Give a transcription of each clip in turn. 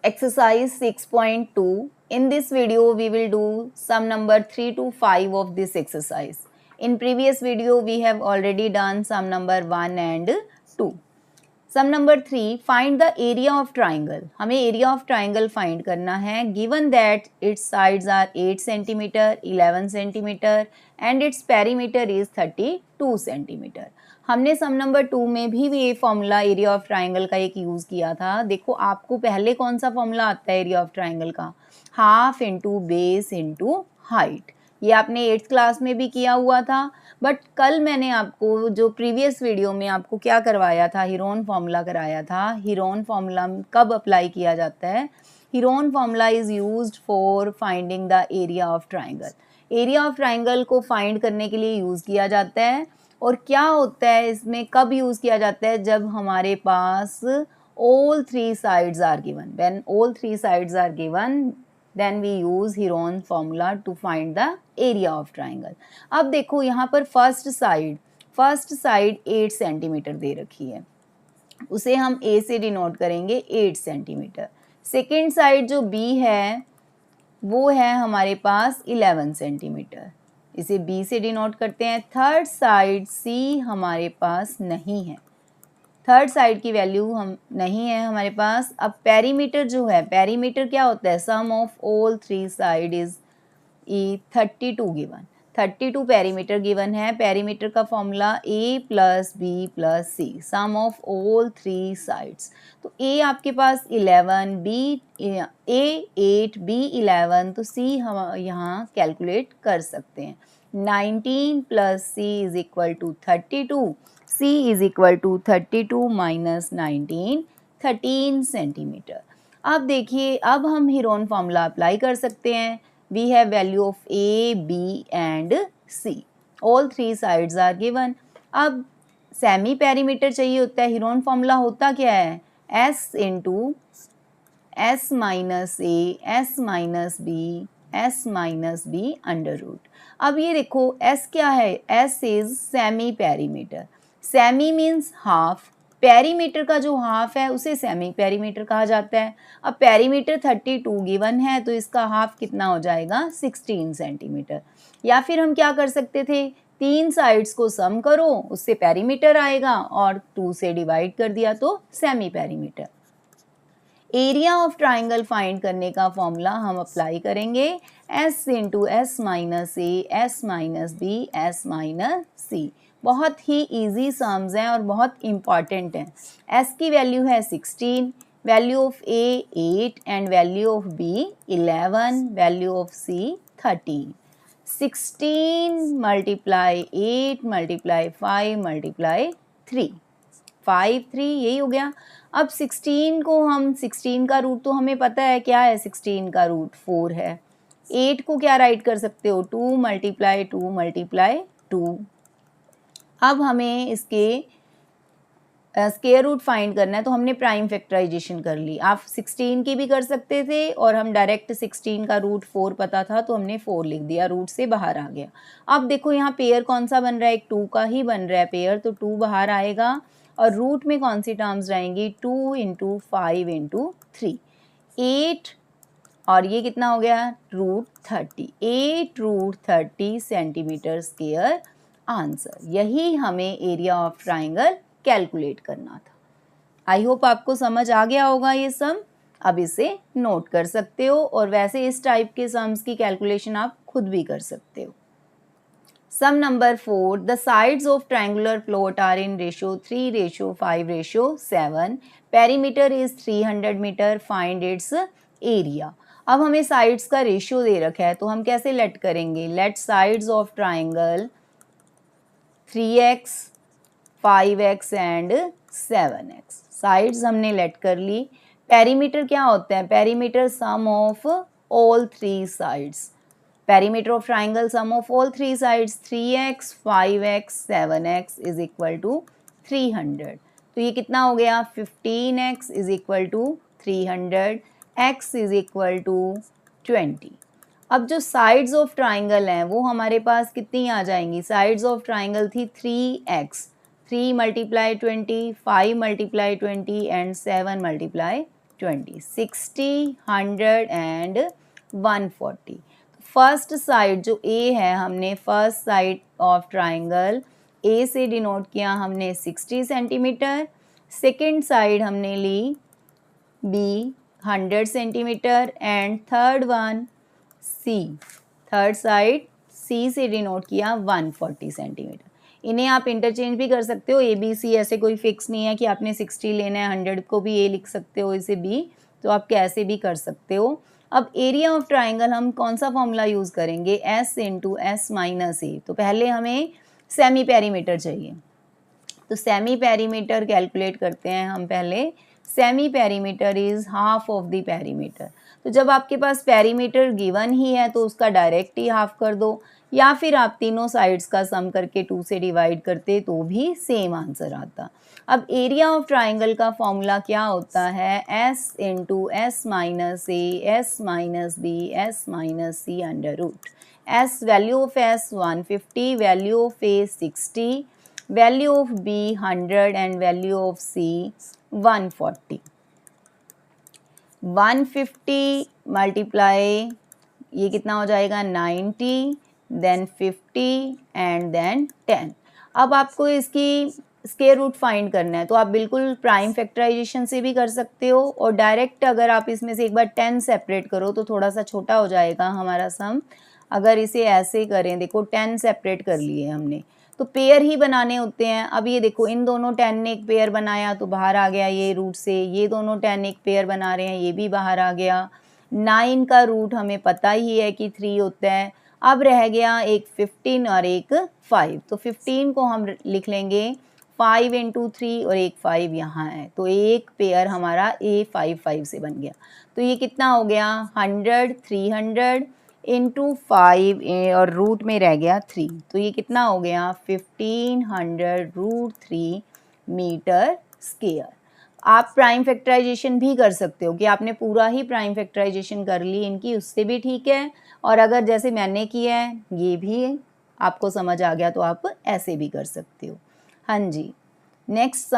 Exercise 6.2. In this video, we will do sum number 3 to 5 of this exercise. In previous video, we have already done sum number 1 and 2. Sum number 3, find the area of triangle. हमें area of triangle find करना है. Given that its sides are 8 cm, 11 cm and its perimeter is 32 cm. हमने सम number 2 में भी ये formula area of triangle का एक use किया था. देखो आपको पहले कौन सा फॉर्मूला आता है एरिया ऑफ ट्राइंगल का? Half into base into height. ये आपने 8th क्लास में भी किया हुआ था. बट कल मैंने आपको जो प्रीवियस वीडियो में आपको क्या करवाया था, हीरोन फॉर्मूला कराया था. हीरोन फॉर्मूला कब अप्लाई किया जाता है? Heron formula is used for finding the area of triangle. Area of triangle को फाइंड करने के लिए यूज़ किया जाता है. और क्या होता है इसमें, कब यूज़ किया जाता है? जब हमारे पास all three sides are given. When all three sides are given, then we use Heron formula to find the area of triangle. अब देखो यहाँ पर फर्स्ट साइड 8 सेंटीमीटर दे रखी है, उसे हम A से डिनोट करेंगे 8 सेंटीमीटर. सेकेंड साइड जो B है वो है हमारे पास 11 सेंटीमीटर, इसे B से डिनोट करते हैं. थर्ड साइड C हमारे पास नहीं है, थर्ड साइड की वैल्यू हम नहीं है हमारे पास. अब पेरीमीटर जो है, पेरीमीटर क्या होता है? Sum of all three side is 32 given. 32 perimeter given है. पेरीमीटर का formula A plus B plus C, sum of all three sides. तो A आपके पास 11, A 8, B 11, तो C हम यहाँ कैलकुलेट कर सकते हैं. 19 plus C is equal to 32. C is equal to 32 minus 19, 13 centimetre. अब देखिए, अब हम हीरोन फॉर्मूला अप्लाई कर सकते हैं. We have value of A, B and C. All three sides are given. अब सेमी पेरीमीटर चाहिए होता है. हीरोन फॉर्मूला होता क्या है? S into S minus A, S minus B, S minus B under root. अब ये देखो S क्या है? S is semi perimeter. Semi means half. Perimeter का जो हाफ है उसे सेमी पेरीमीटर कहा जाता है. अब पेरीमीटर 32 गिवन है, तो इसका हाफ कितना हो जाएगा? 16 सेंटीमीटर. या फिर हम क्या कर सकते थे, तीन साइड्स को सम करो, उससे पेरीमीटर आएगा, और 2 से डिवाइड कर दिया तो semi perimeter. Area of triangle find करने का फॉर्मूला हम अप्लाई करेंगे. S into S minus A, S minus B, S minus C. बहुत ही इजी सम्स हैं और बहुत इम्पॉर्टेंट हैं. S की वैल्यू है 16, value of A 8 and value of B 11, value of C 13. 16 multiply 8 multiply 5 multiply 3, 5 3, यही हो गया. अब 16 को हम, 16 का रूट तो हमें पता है क्या है, 16 का रूट 4 है. 8 को क्या राइट कर सकते हो? 2 मल्टीप्लाई 2 मल्टीप्लाई 2. अब हमें इसके स्क्वायर रूट फाइंड करना है, तो हमने प्राइम फैक्टराइजेशन कर ली. आप 16 की भी कर सकते थे, और हम डायरेक्ट 16 का रूट 4 पता था तो हमने 4 लिख दिया, रूट से बाहर आ गया. अब देखो यहाँ पेयर कौन सा बन रहा है? एक 2 का ही बन रहा है पेयर, तो 2 बाहर आएगा. और रूट में कौन सी टर्म्स रहेंगी? 2 इंटू 5 इंटू 3, 8, और ये कितना हो गया? Root 30. 8 root 30 centimetre square answer. यही हमें एरिया ऑफ ट्राइंगल कैलकुलेट करना था. आई होप आपको समझ आ गया होगा ये सम. अब इसे नोट कर सकते हो, और वैसे इस टाइप के सम्स की कैलकुलेशन आप खुद भी कर सकते हो. Sum number 4, the sides of triangular plot are in ratio 3:5:7. Perimeter is 300 metre. Find its area. अब हमें साइड्स का रेशियो दे रखा है, तो हम कैसे लेट करेंगे? Let sides of triangle 3x, 5x and 7x. Sides हमने लेट कर ली. पेरीमीटर क्या होता है? Perimeter sum of all three sides. Perimeter of triangle sum of all three sides 3x, 5x, 7x is equal to 300. तो ये कितना हो गया? 15x is equal to 300, x is equal to 20. अब जो साइड्स ऑफ ट्राइंगल हैं वो हमारे पास कितनी आ जाएंगी? साइड्स ऑफ ट्राइंगल थी 3x, 3 multiply 20, 5 multiply 20 and 7 multiply 20, 60, 100 and 140। First side जो ए है, हमने first side of triangle A से डिनोट किया हमने 60 सेंटीमीटर, सेकेंड साइड हमने ली B 100 centimetre and third one C, third side C से डिनोट किया 140 सेंटीमीटर। इन्हें आप इंटरचेंज भी कर सकते हो, ए बी सी, ऐसे कोई फिक्स नहीं है कि आपने 60 लेना है, 100 को भी ए लिख सकते हो, इसे बी, तो आप कैसे भी कर सकते हो। अब एरिया ऑफ ट्राइंगल हम कौन सा फॉर्मूला यूज़ करेंगे, एस इंटू एस माइनस ए। तो पहले हमें सेमी पेरीमीटर चाहिए, तो सेमी पेरीमीटर कैलकुलेट करते हैं हम पहले। Semi perimeter is half of the perimeter. तो जब आपके पास पेरीमीटर गिवन ही है तो उसका डायरेक्ट ही हाफ कर दो, या फिर आप तीनों साइड्स का सम करके 2 से डिवाइड करते तो भी सेम आंसर आता। अब एरिया ऑफ ट्राइंगल का फॉर्मूला क्या होता है, S into S minus A, S minus B, S minus C under root. S value of S 150, value of A 60, value of B 100 and value of C 140। 150 multiply, ये कितना हो जाएगा 90, then 50 and then 10। अब आपको इसकी square root find करना है, तो आप बिल्कुल प्राइम फैक्टराइजेशन से भी कर सकते हो, और डायरेक्ट अगर आप इसमें से एक बार 10 सेपरेट करो तो थोड़ा सा छोटा हो जाएगा हमारा सम। अगर इसे ऐसे करें, देखो 10 सेपरेट कर लिए हमने, तो पेयर ही बनाने होते हैं। अब ये देखो, इन दोनों 10 ने एक पेयर बनाया तो बाहर आ गया ये रूट से, ये दोनों 10 एक पेयर बना रहे हैं, ये भी बाहर आ गया। 9 का रूट हमें पता ही है कि 3 होता है। अब रह गया एक 15 और एक 5, तो 15 को हम लिख लेंगे 5 इंटू 3 और एक 5 यहाँ है, तो एक पेयर हमारा A55 से बन गया। तो ये कितना हो गया 100, 300 इंटू 5 और रूट में रह गया 3, तो ये कितना हो गया 1500 रूट 3 मीटर स्क्वायर। आप प्राइम फैक्टराइजेशन भी कर सकते हो कि आपने पूरा ही प्राइम फैक्टराइजेशन कर ली इनकी, उससे भी ठीक है, और अगर जैसे मैंने किया है ये भी आपको समझ आ गया तो आप ऐसे भी कर सकते हो। हाँ जी, next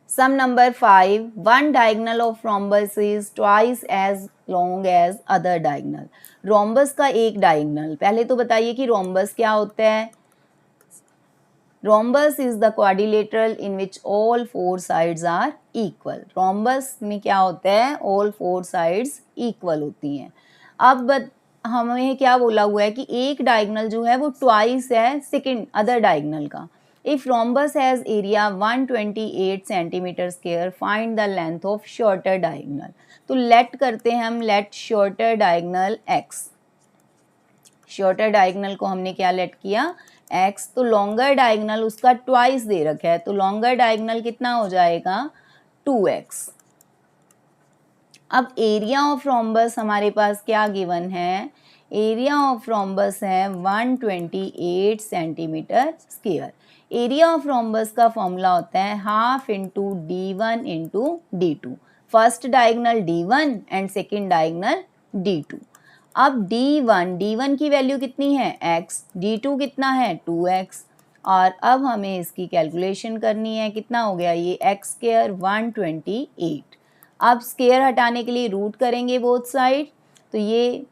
sum number 5, one diagonal of rhombus is twice as long as other diagonal. Rhombus का एक डायगोनल, पहले तो बताइए कि रोम्बस क्या होता है। Rhombus is the quadrilateral in which all 4 sides are equal. Rhombus में क्या होता है, ऑल 4 साइड्स इक्वल होती हैं। अब हमें क्या बोला हुआ है कि एक डायगोनल जो है वो ट्वाइस है सेकंड अदर डायगोनल का। If rhombus has area 128 centimetre square, find the length of shorter diagonal. तो लेट करते हैं हम, let shorter diagonal x। Shorter diagonal को हमने क्या लेट किया x, तो लॉन्गर डायगोनल उसका ट्वाइस दे रखा है, तो लॉन्गर डायगोनल कितना हो जाएगा 2x। अब एरिया ऑफ रोम्बस हमारे पास क्या गिवन है, एरिया ऑफ रोम्बस है 128 centimetre square. Area of rhombus का फॉर्मूला होता है half into d1 into d2। First diagonal d1 and second diagonal d2। अब d1 की वैल्यू कितनी है x, d2 कितना है 2x, और अब हमें इसकी कैलकुलेशन करनी है, कितना हो गया ये x स्क्वायर 128। अब स्क्वायर हटाने के लिए रूट करेंगे बोथ साइड, तो ये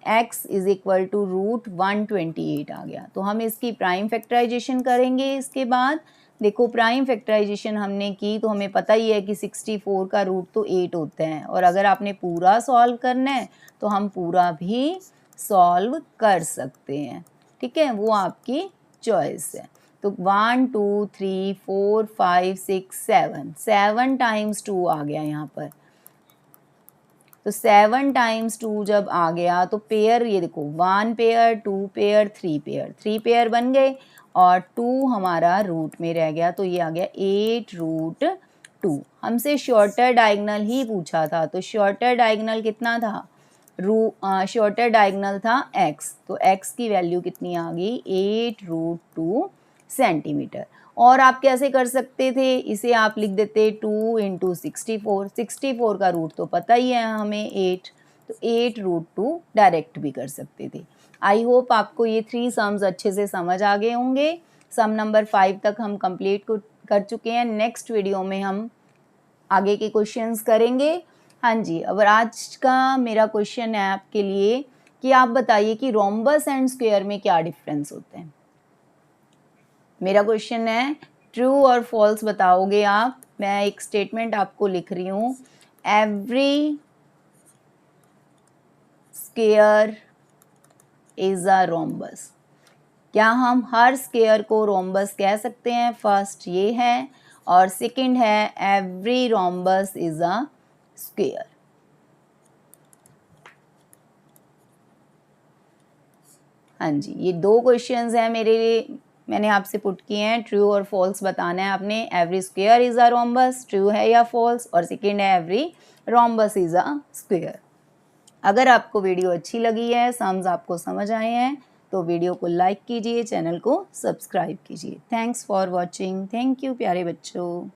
x is equal to root 128 आ गया। तो हम इसकी प्राइम फैक्टराइजेशन करेंगे। इसके बाद देखो प्राइम फैक्टराइजेशन हमने की तो हमें पता ही है कि 64 का रूट तो 8 होता है, और अगर आपने पूरा सॉल्व करना है तो हम पूरा भी सॉल्व कर सकते हैं, ठीक है, वो आपकी चॉइस है। तो 1 2 3 4 5 6 7, 7 टाइम्स 2 आ गया यहाँ पर। तो 7 टाइम्स 2 जब आ गया तो पेयर, ये देखो 1 पेयर 2 पेयर 3 पेयर, 3 पेयर बन गए और 2 हमारा रूट में रह गया, तो ये आ गया 8 रूट 2। हमसे शॉर्टर डायगोनल ही पूछा था, तो शॉर्टर डायगोनल कितना था, शॉर्टर डायगोनल था x, तो x की वैल्यू कितनी आ गई 8 रूट 2 सेंटीमीटर। और आप कैसे कर सकते थे, इसे आप लिख देते 2 इंटू 64, 64 का रूट तो पता ही है हमें 8, तो 8 रूट 2 डायरेक्ट भी कर सकते थे। आई होप आपको ये 3 सम्स अच्छे से समझ आ गए होंगे। सम नंबर 5 तक हम कंप्लीट कर चुके हैं। नेक्स्ट वीडियो में हम आगे के क्वेश्चंस करेंगे। हाँ जी, अब आज का मेरा क्वेश्चन है आपके लिए कि आप बताइए कि रोम्बस एंड स्क्वायर में क्या डिफरेंस होते हैं। मेरा क्वेश्चन है, ट्रू और फॉल्स बताओगे आप। मैं एक स्टेटमेंट आपको लिख रही हूँ, every square is a rhombus. क्या हम हर स्क्वायर को रोम्बस कह सकते हैं? फर्स्ट ये है, और सेकंड है every rhombus is a square. हाँ जी, ये दो क्वेश्चंस हैं मेरे लिए, मैंने आपसे पुट किए हैं। ट्रू और फॉल्स बताना है आपने। Every square is a rhombus, true है या फॉल्स, और सेकंड है every rhombus is a square. अगर आपको वीडियो अच्छी लगी है, सम्स आपको समझ आए हैं, तो वीडियो को लाइक कीजिए, चैनल को सब्सक्राइब कीजिए। Thanks for watching. Thank you प्यारे बच्चों।